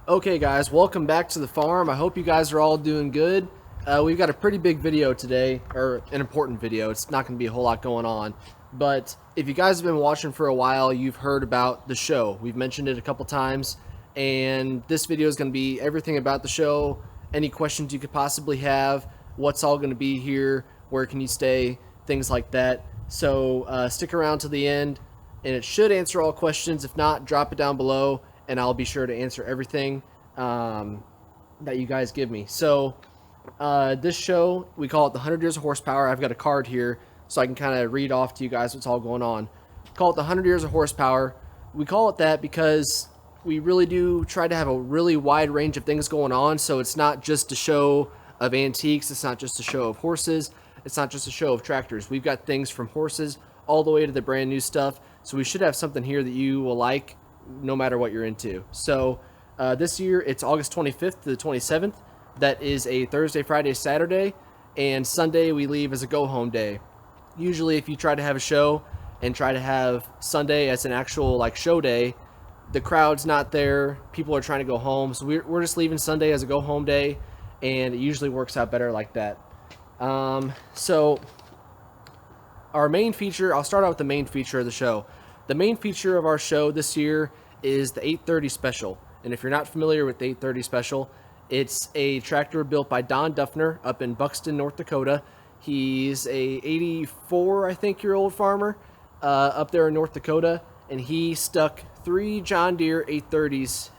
Okay guys, welcome back to the farm. I hope you guys are all doing good. We've got a pretty big video today, or an important video. It's not going to be a whole lot going on, but if you guys have been watching for a while, you've heard about the show. We've mentioned it a couple times, and this video is going to be everything about the show, any questions you could possibly have, what's all going to be here, where can you stay, things like that. So stick around to the end, and it should answer all questions. If not, drop it down below, and I'll be sure to answer everything that you guys give me. So this show, we call it the 100 Years of Horsepower. I've got a card here so I can kind of read off to you guys what's all going on. Call it the 100 Years of Horsepower. We call it that because we really do try to have a really wide range of things going on. So it's not just a show of antiques. It's not just a show of horses. It's not just a show of tractors. We've got things from horses all the way to the brand new stuff. So we should have something here that you will like no matter what you're into. So this year it's August 25th to the 27th. That is a Thursday, Friday, Saturday, and Sunday we leave as a go-home day. Usually if you try to have a show and try to have Sunday as an actual like show day, the crowd's not there, people are trying to go home, so we're just leaving Sunday as a go-home day, and it usually works out better like that. So our main feature, I'll start out with the main feature of the show. The main feature of our show this year is the 830 Special. And if you're not familiar with the 830 Special, it's a tractor built by Don Duffner up in Buxton, North Dakota. He's a 84, I think, year old farmer up there in North Dakota, and he stuck 3 John Deere 830s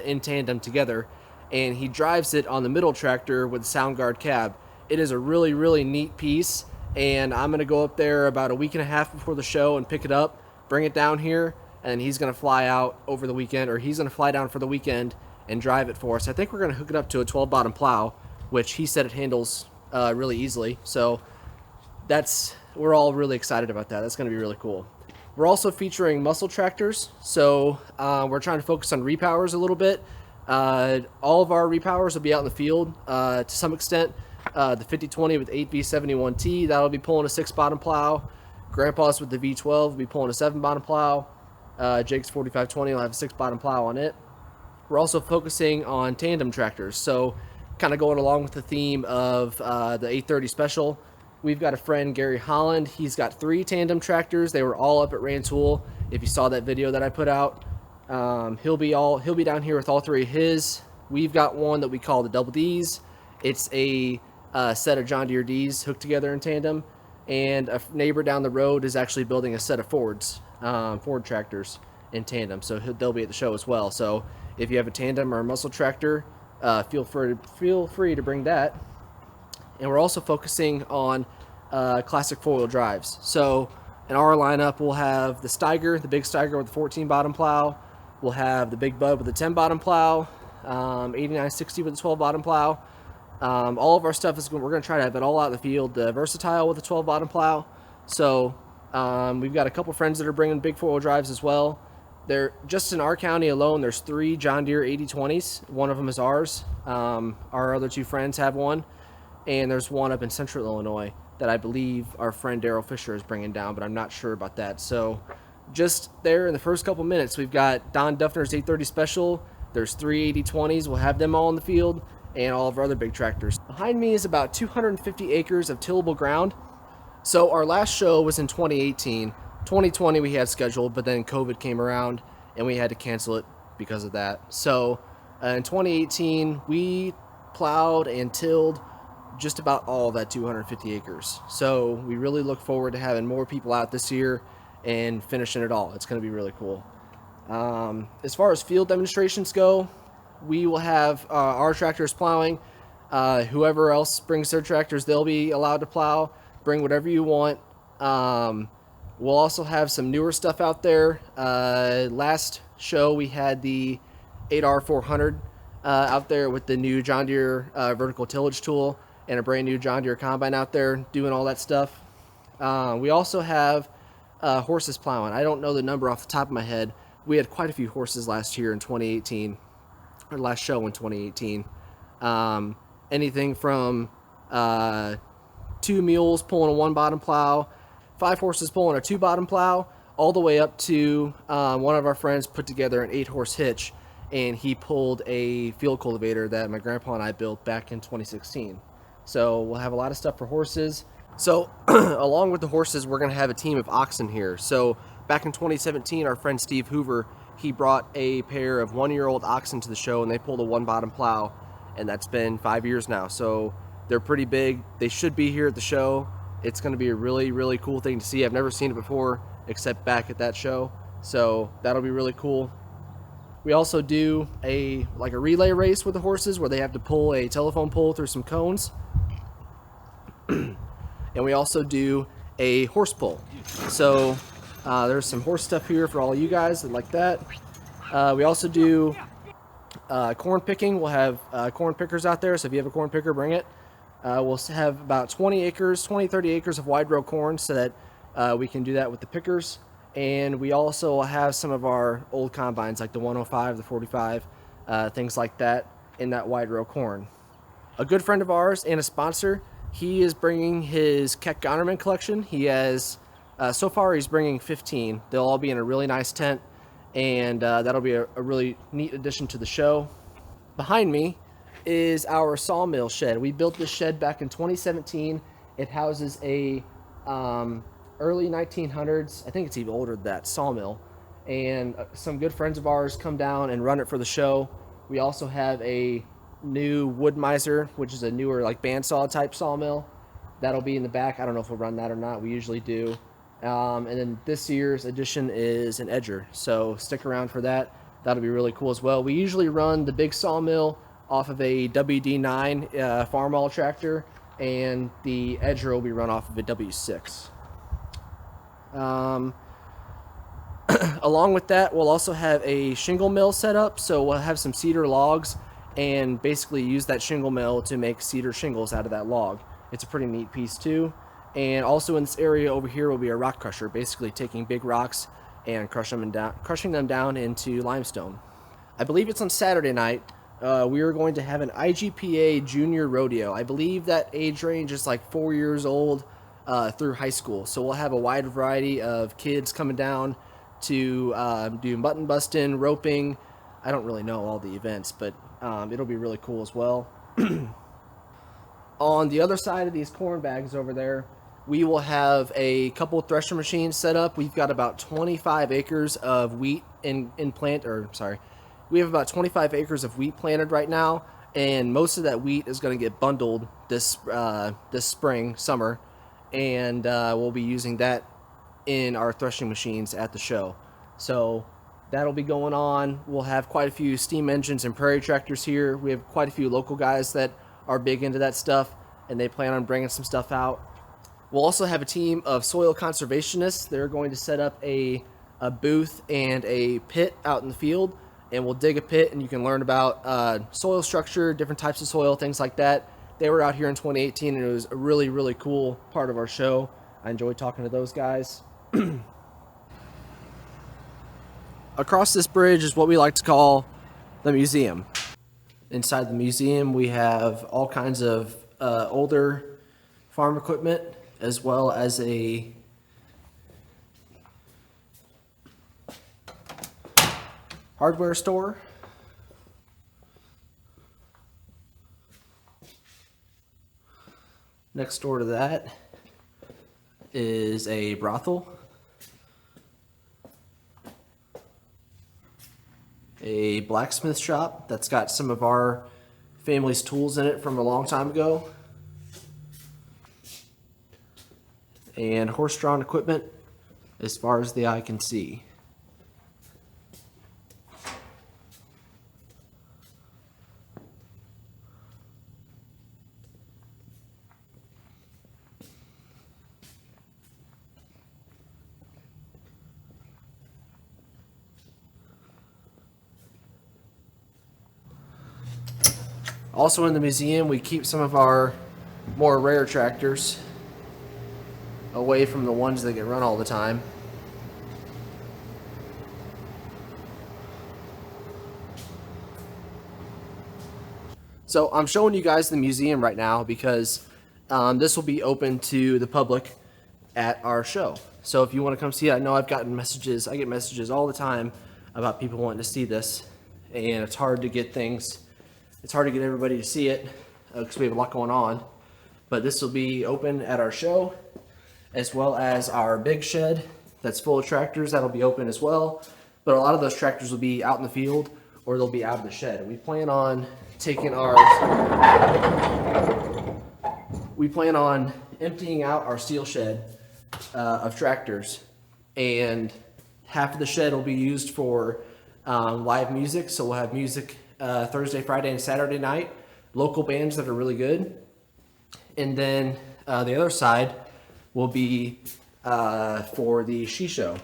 in tandem together, and he drives it on the middle tractor with a sound guard cab. It is a really, really neat piece, and I'm going to go up there about a week and a half before the show and pick it up, bring it down here, and he's going to fly out over the weekend, or he's going to fly down for the weekend and drive it for us. I think we're going to hook it up to a 12 bottom plow, which he said it handles really easily. So we're all really excited about that. That's going to be really cool. We're also featuring muscle tractors. So we're trying to focus on repowers a little bit. All of our repowers will be out in the field to some extent. The 5020 with 8V71T, that'll be pulling a 6 bottom plow. Grandpa's with the V12 will be pulling a 7 bottom plow. Jake's 4520 will have a 6 bottom plow on it. We're also focusing on tandem tractors, so kind of going along with the theme of the 830 Special. We've got a friend, Gary Holland. He's got 3 tandem tractors. They were all up at Rantoul. If you saw that video that I put out, he'll be down here with all 3 of his. We've got one that we call the Double Ds. It's a set of John Deere Ds hooked together in tandem, and a neighbor down the road is actually building a set of Fords, Ford tractors in tandem, so they'll be at the show as well. So if you have a tandem or a muscle tractor, feel free to bring that. And we're also focusing on classic 4-wheel drives. So in our lineup, we'll have the Steiger, the big Steiger with the 14 bottom plow. We'll have the Big Bud with the 10 bottom plow, 8960 with the 12 bottom plow. All of our stuff we're going to try to have it all out in the field. The Versatile with the 12 bottom plow. So we've got a couple friends that are bringing big 4-wheel drives as well. Just in our county alone, there's 3 John Deere 8020s. One of them is ours. Our other 2 friends have one, and there's one up in Central Illinois that I believe our friend Daryl Fisher is bringing down, but I'm not sure about that. So just there in the first couple minutes, we've got Don Duffner's 830 Special. There's 3 8020s. We'll have them all in the field, and all of our other big tractors. Behind me is about 250 acres of tillable ground. So our last show was in 2018. 2020 we had scheduled, but then COVID came around and we had to cancel it because of that. So in 2018 we plowed and tilled just about all of that 250 acres. So we really look forward to having more people out this year and finishing it all. It's going to be really cool. As far as field demonstrations go, we will have our tractors plowing. Whoever else brings their tractors, they'll be allowed to plow. Bring whatever you want. We'll also have some newer stuff out there. Last show we had the 8R400 out there with the new John Deere vertical tillage tool and a brand new John Deere combine out there doing all that stuff. We also have horses plowing. I don't know the number off the top of my head. We had quite a few horses last year in 2018, or last show in 2018. Anything from 2 mules pulling a 1 bottom plow, 5 horses pulling a 2 bottom plow, all the way up to one of our friends put together an 8 horse hitch, and he pulled a field cultivator that my grandpa and I built back in 2016. So we'll have a lot of stuff for horses. So along with the horses, we're going to have a team of oxen here. So back in 2017, our friend Steve Hoover, he brought a pair of 1-year-old oxen to the show, and they pulled a 1-bottom plow, and that's been 5 years now. So they're pretty big. They should be here at the show. It's going to be a really, really cool thing to see. I've never seen it before except back at that show. So that'll be really cool. We also do a relay race with the horses where they have to pull a telephone pole through some cones. And we also do a horse pull. So there's some horse stuff here for all you guys that like that. We also do corn picking. We'll have corn pickers out there, so if you have a corn picker, bring it. We'll have about 30 acres of wide row corn so that we can do that with the pickers. And we also have some of our old combines, like the 105, the 45, things like that, in that wide row corn. A good friend of ours and a sponsor, he is bringing his Keck Gonnerman collection. He has, so far he's bringing 15. They'll all be in a really nice tent, and that'll be a really neat addition to the show. Behind me is our Sawmill shed. We built this shed back in 2017. It houses a early 1900s, I think it's even older than that, sawmill, and some good friends of ours come down and run it for the show. We also have a new wood miser, which is a newer bandsaw type sawmill. That'll be in the back. I don't know if we'll run that or not. We usually do. And then this year's edition is an edger, so stick around for that. That'll be really cool as well. We usually run the big sawmill off of a WD9 farm-all tractor, and the edger will be run off of a W6. Along with that, we'll also have a shingle mill set up, so we'll have some cedar logs and basically use that shingle mill to make cedar shingles out of that log. It's a pretty neat piece too. And also in this area over here will be a rock crusher, basically taking big rocks and crushing them down into limestone. I believe it's on Saturday night. We are going to have an IGPA junior rodeo. I believe that age range is like 4 years old through high school. So we'll have a wide variety of kids coming down to do mutton busting, roping. I don't really know all the events, but it'll be really cool as well. On the other side of these corn bags over there, we will have a couple thresher machines set up. We've got about 25 acres of wheat we have about 25 acres of wheat planted right now, and most of that wheat is going to get bundled this summer, and we'll be using that in our threshing machines at the show. So that'll be going on. We'll have quite a few steam engines and prairie tractors here. We have quite a few local guys that are big into that stuff, and they plan on bringing some stuff out. We'll also have a team of soil conservationists. They're going to set up a booth and a pit out in the field, and we'll dig a pit, and you can learn about soil structure, different types of soil, things like that. They were out here in 2018, and it was a really, really cool part of our show. I enjoyed talking to those guys. Across this bridge is what we like to call the museum. Inside the museum, we have all kinds of older farm equipment, as well as a hardware store. Next door to that is a brothel, a blacksmith shop that's got some of our family's tools in it from a long time ago, and horse-drawn equipment as far as the eye can see. Also in the museum, we keep some of our more rare tractors away from the ones that get run all the time. So I'm showing you guys the museum right now because this will be open to the public at our show. So if you want to come see it, I know I get messages all the time about people wanting to see this, and it's hard to get everybody to see it because we have a lot going on. But this will be open at our show, as well as our big shed that's full of tractors. That'll be open as well. But a lot of those tractors will be out in the field, or they'll be out of the shed. And we plan on emptying out our steel shed of tractors, and half of the shed will be used for live music. So we'll have music Thursday, Friday, and Saturday night, local bands that are really good. And then the other side will be for the She Show.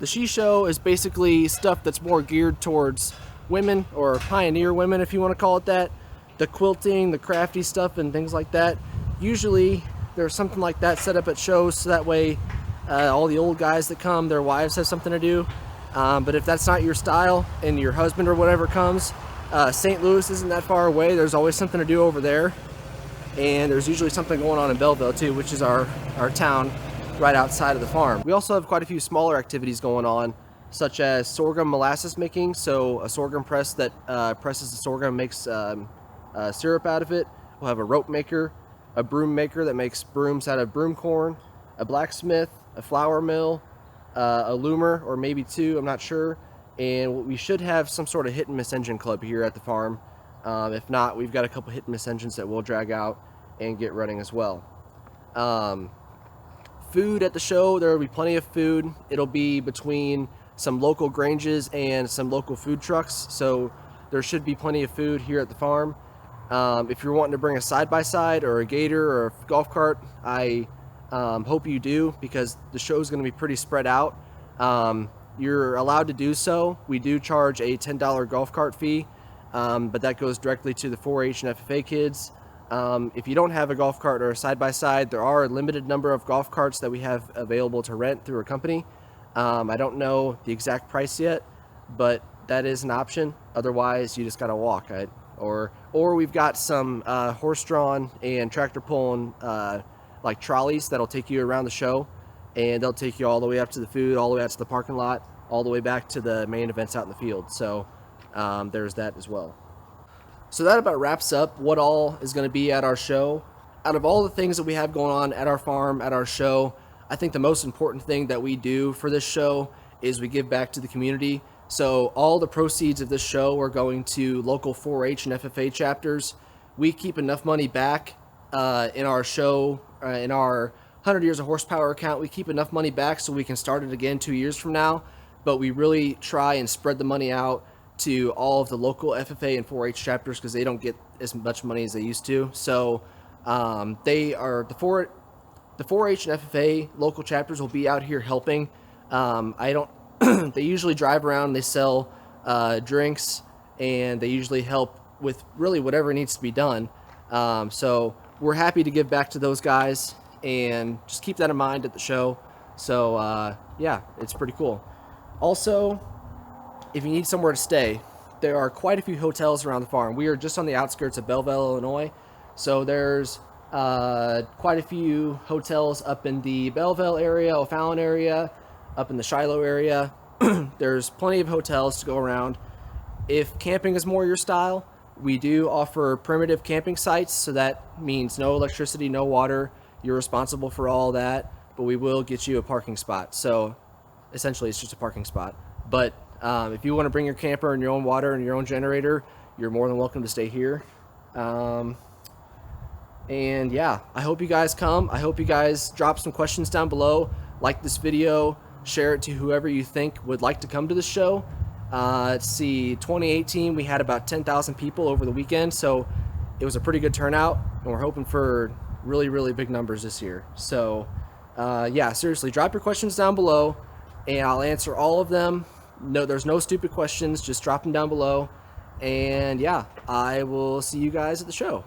The She Show is basically stuff that's more geared towards women, or pioneer women if you want to call it that. The quilting, the crafty stuff, and things like that. Usually there's something like that set up at shows, so that way all the old guys that come, their wives have something to do. But if that's not your style and your husband or whatever comes, St. Louis isn't that far away. There's always something to do over there. And there's usually something going on in Belleville too, which is our town right outside of the farm. We also have quite a few smaller activities going on, such as sorghum molasses making. So a sorghum press that presses the sorghum, makes syrup out of it. We'll have a rope maker, a broom maker that makes brooms out of broom corn, a blacksmith, a flour mill, a loomer, or maybe two, I'm not sure. And we should have some sort of hit and miss engine club here at the farm. If not, we've got a couple hit and miss engines that we'll drag out and get running as well. Food at the show, there will be plenty of food. It'll be between some local granges and some local food trucks, so there should be plenty of food here at the farm. If you're wanting to bring a side-by-side or a gator or a golf cart, I hope you do, because the show is going to be pretty spread out. You're allowed to do so. We do charge a $10 golf cart fee, but that goes directly to the 4-H and FFA kids. If you don't have a golf cart or a side-by-side, there are a limited number of golf carts that we have available to rent through a company. I don't know the exact price yet, but that is an option. Otherwise, you just gotta walk. Or we've got some horse-drawn and tractor-pulling like trolleys that'll take you around the show, and they'll take you all the way up to the food, all the way out to the parking lot, all the way back to the main events out in the field. So there's that as well. So that about wraps up what all is going to be at our show. Out of all the things that we have going on at our farm, at our show, I think the most important thing that we do for this show is we give back to the community. So all the proceeds of this show are going to local 4-H and FFA chapters. We keep enough money back in our show, in our 100 Years of Horsepower account. We keep enough money back so we can start it again 2 years from now. But we really try and spread the money out to all of the local FFA and 4-H chapters, because they don't get as much money as they used to. So they are the 4-H and FFA local chapters will be out here helping. They usually drive around, they sell drinks, and they usually help with really whatever needs to be done. So we're happy to give back to those guys, and just keep that in mind at the show. So yeah, it's pretty cool. Also, if you need somewhere to stay, there are quite a few hotels around the farm. We are just on the outskirts of Belleville, Illinois. So there's quite a few hotels up in the Belleville area, O'Fallon area, up in the Shiloh area. There's plenty of hotels to go around. If camping is more your style, we do offer primitive camping sites. So that means no electricity, no water. You're responsible for all that, but we will get you a parking spot. So essentially it's just a parking spot. But if you want to bring your camper and your own water and your own generator, you're more than welcome to stay here. And yeah, I hope you guys come. I hope you guys drop some questions down below. Like this video, share it to whoever you think would like to come to the show. Let's see, 2018, we had about 10,000 people over the weekend, so it was a pretty good turnout, and we're hoping for really, really big numbers this year. So yeah, seriously, drop your questions down below, and I'll answer all of them. No, there's no stupid questions, just drop them down below. And yeah, I will see you guys at the show.